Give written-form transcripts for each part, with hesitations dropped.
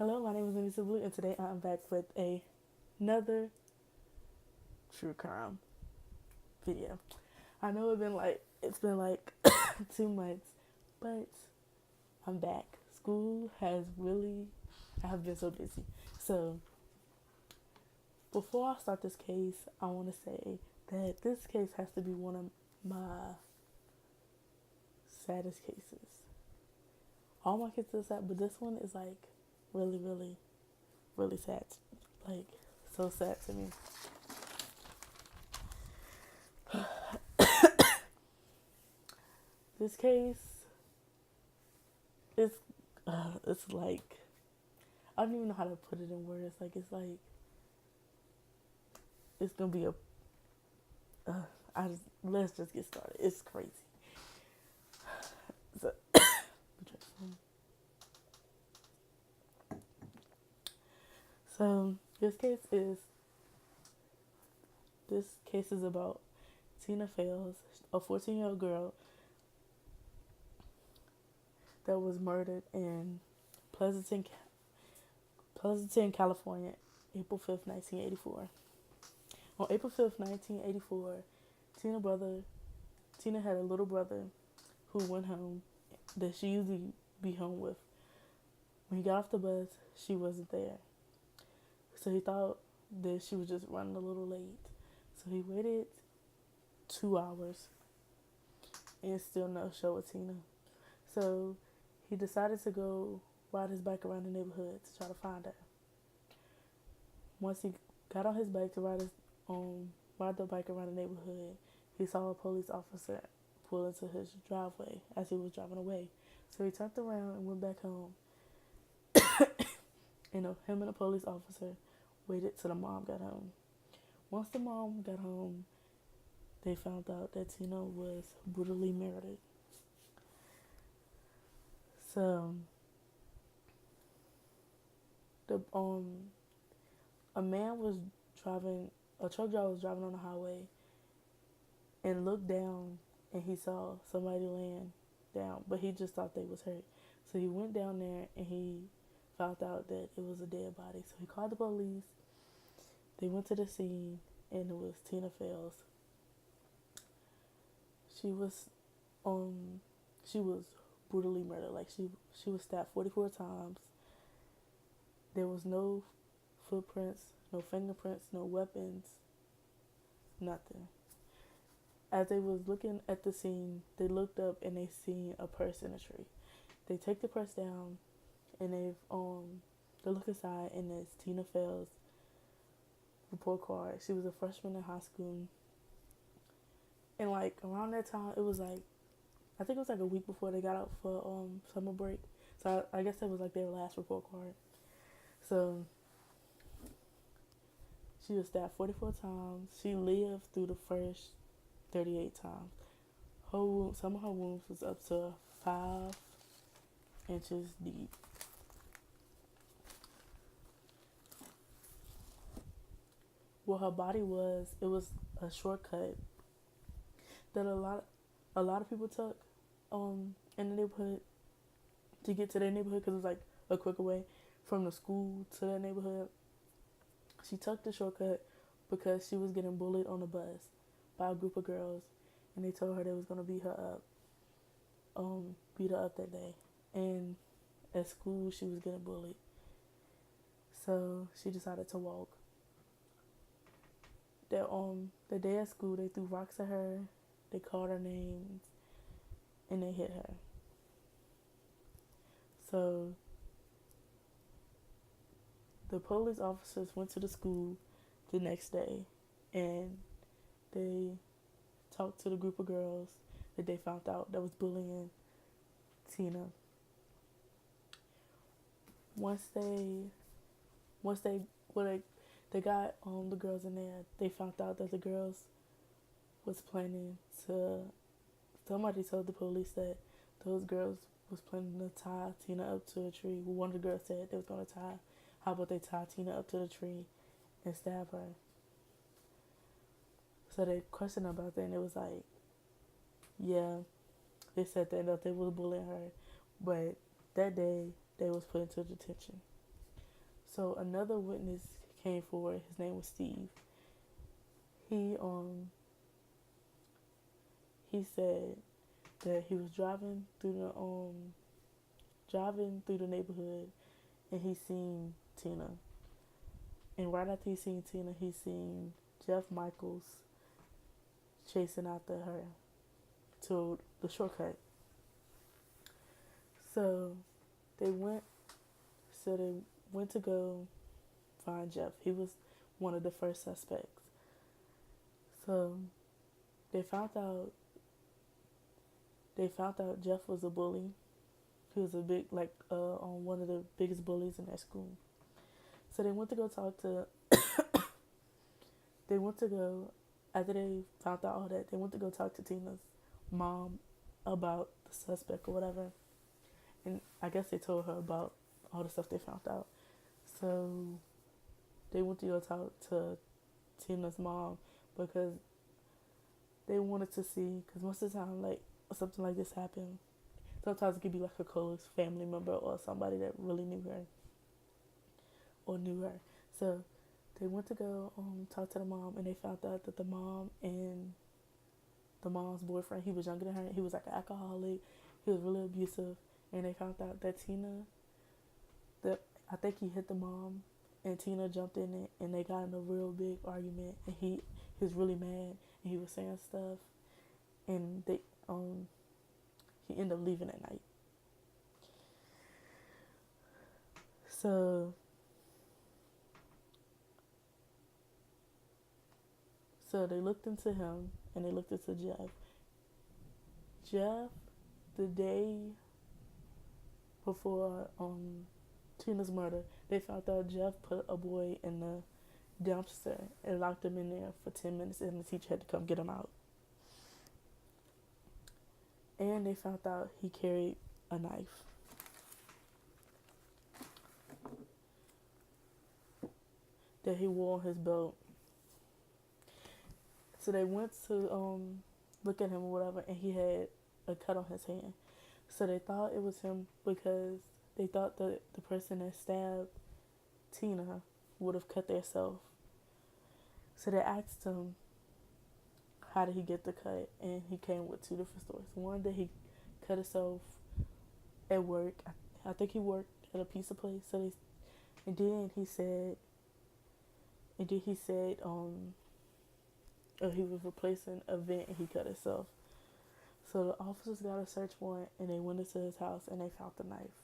Hello, my name is Anissa Blue, and today I'm back with another true crime video. I know it's been like 2 months, but I'm back. School has really, I have been so busy. So before I start this case, I want to say that this case has to be one of my saddest cases. All my cases are sad, but this one is like really, really, really sad. Like so sad to me. This case is it's like I don't even know how to put it in words. Like it's gonna be a. Let's just get started. It's crazy. So, so this case is about Tina Faelz, a 14-year-old girl that was murdered in Pleasanton, California, April 5th, 1984. On April 5th, 1984, Tina had a little brother who went home that she usually be home with. When he got off the bus, she wasn't there. So he thought that she was just running a little late. So he waited 2 hours and still no show of Tina. So he decided to go ride his bike around the neighborhood to try to find her. Once he got on his bike to ride the bike around the neighborhood, he saw a police officer pull into his driveway as he was driving away. So he turned around and went back home. And him and the police officer waited till the mom got home. Once the mom got home, they found out that Tina was brutally murdered. So the a man was driving a truck driver was driving on the highway and looked down and he saw somebody laying down, but he just thought they was hurt. So he went down there and he found out that it was a dead body. So he called the police. They went to the scene and it was Tina Faelz. She was she was brutally murdered. Like she was stabbed 44 times. There was no footprints, no fingerprints, no weapons, nothing. As they was looking at the scene, they looked up and they seen a purse in a tree. They take the purse down and they look inside and it's Tina Faelz report card. She was a freshman in high school. And like around that time, it was like I think it was like a week before they got out for summer break. So I guess that was like their last report card. So she was stabbed 44 times. She lived through the first 38 times. Some of her wounds was up to 5 inches deep. What her body was, it was a shortcut that a lot of people took in the neighborhood to get to their neighborhood because it was like a quicker way from the school to their neighborhood. She took the shortcut because she was getting bullied on the bus by a group of girls, and they told her they was gonna beat her up that day. And at school, she was getting bullied, so she decided to walk. The day at school, they threw rocks at her, they called her names, and they hit her. So the police officers went to the school the next day and they talked to the group of girls that they found out that was bullying Tina. Once they well, they got the girls in there, they found out that the girls was planning to. Somebody told the police that those girls was planning to tie Tina up to a tree. One of the girls said they was gonna tie. How about they tie Tina up to the tree and stab her? So they questioned about that, and it was like, yeah, they said that they was bullying her, but that day they was put into detention. So another witness came forward. His name was Steve. He he said that he was driving through the neighborhood, and he seen Tina. And right after he seen Tina, he seen Jeff Michaels chasing after her to the shortcut. So they went. So they went to go find Jeff. He was one of the first suspects. So they found out. They found out Jeff was a bully. He was a big, one of the biggest bullies in their school. So they went to go talk to. They went to go after they found out all that. They went to go talk to Tina's mom about the suspect or whatever. And I guess they told her about all the stuff they found out. So they went to go talk to Tina's mom because they wanted to see, because most of the time, like, something like this happened, sometimes it could be like a close family member or somebody that really knew her or knew her. So they went to go talk to the mom, and they found out that the mom and the mom's boyfriend, he was younger than her. He was like an alcoholic. He was really abusive. And they found out that I think he hit the mom, and Tina jumped in it, and they got in a real big argument. And he was really mad, and he was saying stuff, and he ended up leaving at night. So they looked into him, and they looked into Jeff. Jeff, the day before Tina's murder, they found out Jeff put a boy in the dumpster and locked him in there for 10 minutes, and the teacher had to come get him out. And they found out he carried a knife. That he wore on his belt. So they went to look at him or whatever, and he had a cut on his hand. So they thought it was him because they thought that the person that stabbed Tina would have cut themselves. So they asked him, how did he get the cut? And he came with two different stories. One, that he cut himself at work. I think he worked at a pizza place. And then he said he was replacing a vent and he cut himself. So the officers got a search warrant, and they went into his house, and they found the knife.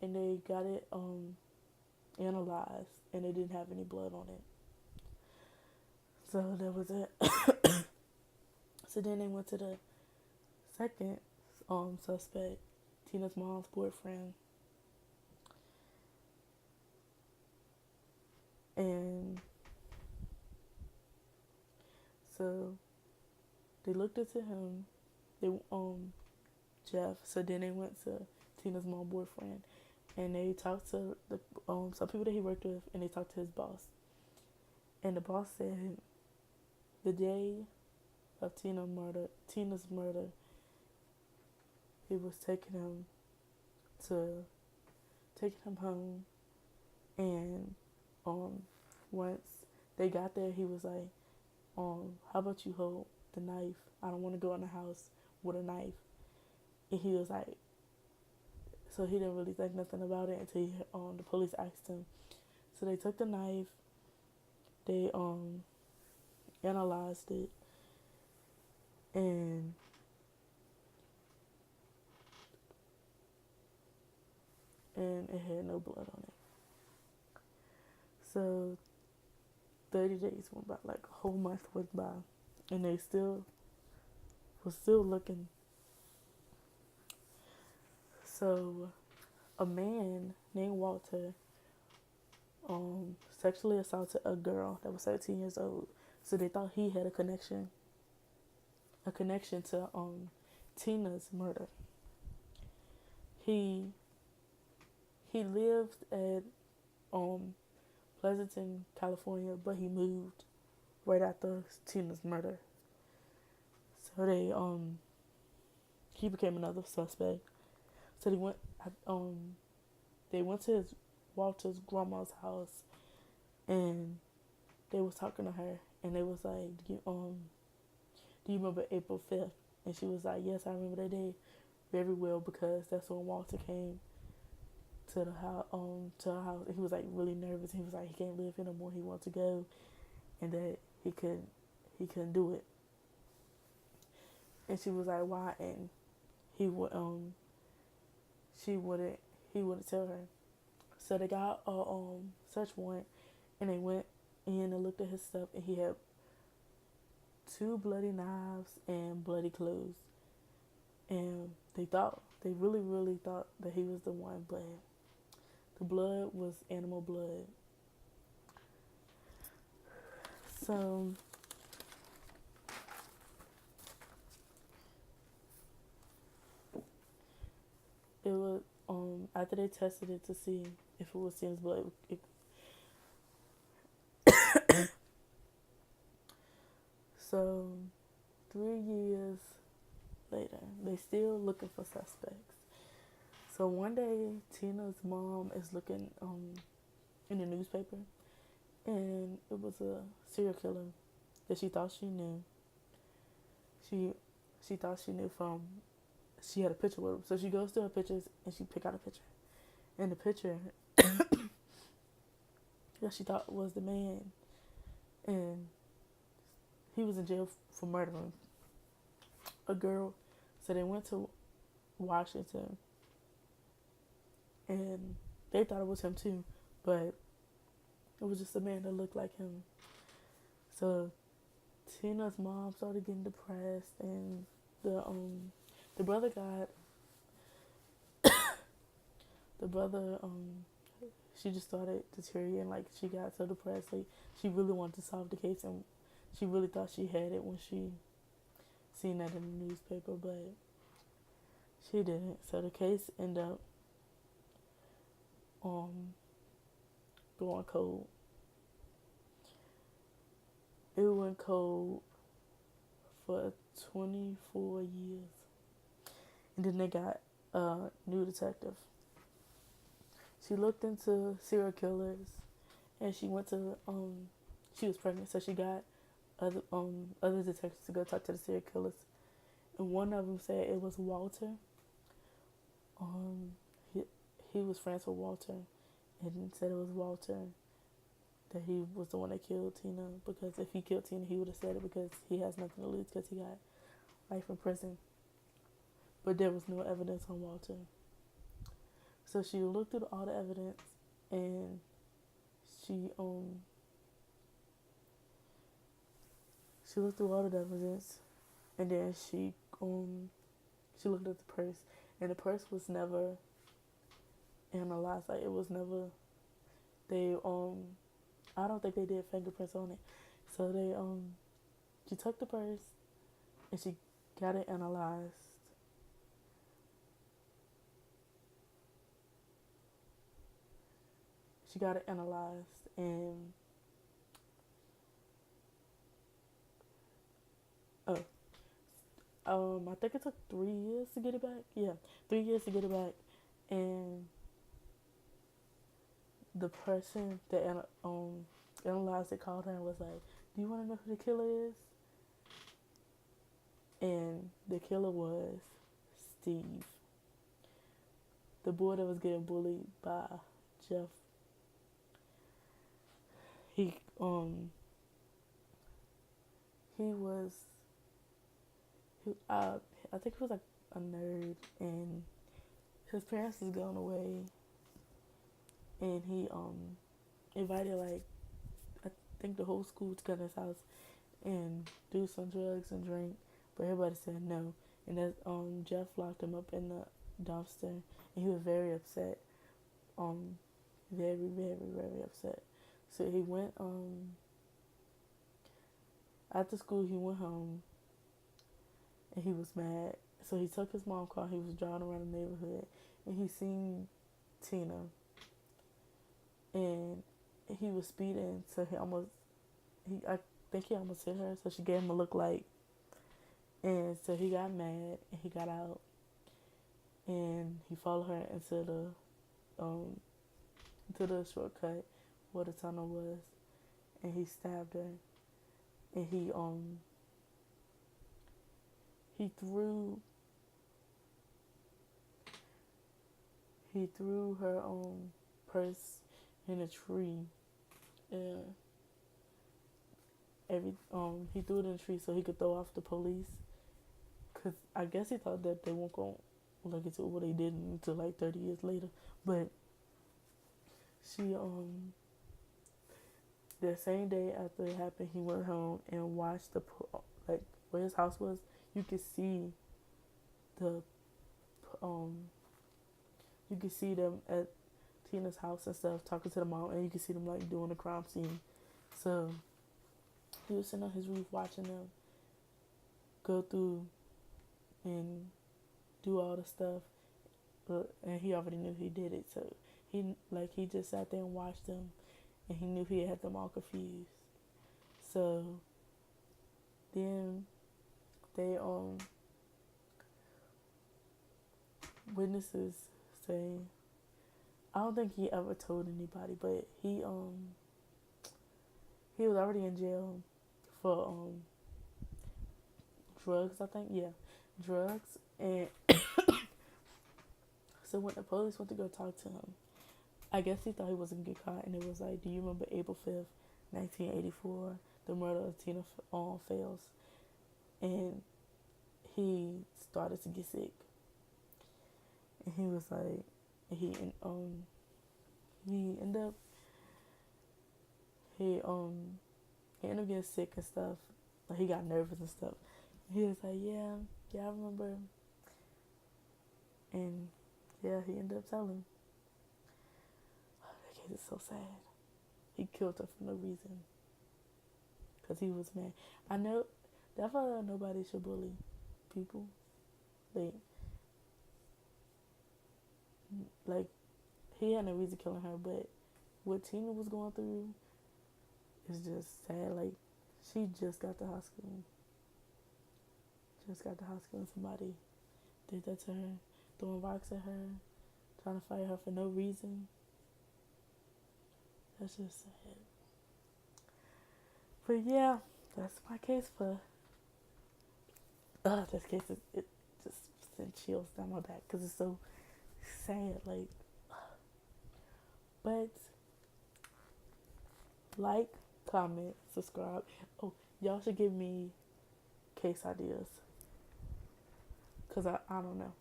And they got it analyzed, and they didn't have any blood on it. So that was it. So then they went to the second suspect, Tina's mom's boyfriend. And so they looked into him. Jeff. So then they went to Tina's mom boyfriend, and they talked to the some people that he worked with, and they talked to his boss. And the boss said the day of Tina's murder, he was taking him home, and once they got there, he was like, how about you hold the knife? I don't want to go in the house with a knife. And he was like, so he didn't really think nothing about it until the police asked him. So they took the knife, they analyzed it, and it had no blood on it. So 30 days went by, like a whole month went by, and they was still looking. So a man named Walter sexually assaulted a girl that was 13 years old. So they thought he had a connection to Tina's murder. He lived at Pleasanton, California, but he moved right after Tina's murder. So he became another suspect. So they went to Walter's grandma's house, and they was talking to her, and they was like, do you remember April 5th? And she was like, yes, I remember that day very well because that's when Walter came to the house. To her house. He was like really nervous. He was like he can't live here no more. He wanted to go, and that he couldn't do it. And she was like, why? And he would she wouldn't he wouldn't tell her. So they got a search warrant, and they went in and looked at his stuff, and he had 2 bloody knives and bloody clothes. And they really thought that he was the one, but the blood was animal blood. So it was after they tested it to see if it was Tina's blood. So 3 years later, they still looking for suspects. So one day, Tina's mom is looking in the newspaper, and it was a serial killer that she thought she knew. She thought she knew from she had a picture with him. So she goes to her pictures and she pick out a picture. And the picture that she thought was the man, and he was in jail for murdering a girl. So they went to Washington, and they thought it was him too, but it was just a man that looked like him. So Tina's mom started getting depressed, and the brother got the brother she just started deteriorating. Like she got so depressed, like she really wanted to solve the case, and she really thought she had it when she seen that in the newspaper, but she didn't. So the case ended up going cold. It went cold for 24 years. And then they got a new detective. She looked into serial killers, and she went to she was pregnant, so she got other detectives to go talk to the serial killers. And one of them said it was Walter. He was friends with Walter, and said it was Walter, that he was the one that killed Tina, because if he killed Tina, he would have said it because he has nothing to lose because he got life in prison. But there was no evidence on Walter. So she looked through all the evidence, and she looked through all the evidence, and then she looked at the purse, and the purse was never analyzed. Like it was never, they I don't think they did fingerprints on it. So they she took the purse and she got it analyzed. She got it analyzed, and I think it took 3 years to get it back. Yeah, 3 years to get it back, and the person that analyzed it called her and was like, "Do you want to know who the killer is?" And the killer was Steve, the boy that was getting bullied by Jeff. He he was I think he was like a nerd, and his parents was going away, and he invited like I think the whole school to come to his house and do some drugs and drink, but everybody said no, and that Jeff locked him up in the dumpster, and he was very upset, very upset. So he went after school. He went home, and he was mad. So he took his mom's car. He was driving around the neighborhood, and he seen Tina, and he was speeding. So I think he almost hit her. So she gave him a look like, and so he got mad and he got out, and he followed her into the to the shortcut where the tunnel was, and he stabbed her, and he threw her purse in a tree, and he threw it in a tree so he could throw off the police, cause I guess he thought that they won't go look into what they did until like 30 years later. But she that same day after it happened, he went home and watched like where his house was. You could see the you could see them at Tina's house and stuff, talking to the mom, and you could see them like doing the crime scene. So he was sitting on his roof watching them go through and do all the stuff, and he already knew he did it. So he just sat there and watched them, and he knew he had them all confused. So then they witnesses say, I don't think he ever told anybody, but he was already in jail for drugs, I think. Yeah, drugs. And so when the police went to go talk to him, I guess he thought he wasn't gonna get caught, and it was like, do you remember April 5th, 1984, the murder of Tina Faelz? And he started to get sick, and he was like, he ended up he ended up getting sick and stuff. Like, he got nervous and stuff. He was like, yeah, I remember. And yeah, he ended up telling. That case is so sad. He killed her for no reason, because he was mad. I know, definitely nobody should bully people. Like, he had no reason killing her, but what Tina was going through is just sad. Like, she just got to hospital. And somebody did that to her, throwing rocks at her, trying to fight her for no reason. That's just sad. But yeah, that's my case for. This case it just sent chills down my back because it's so sad. Like, but like, comment, subscribe. Oh, y'all should give me case ideas, because I don't know.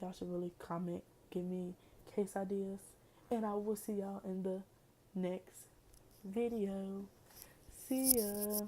Y'all should really comment, give me case ideas, and I will see y'all in the next video. See ya.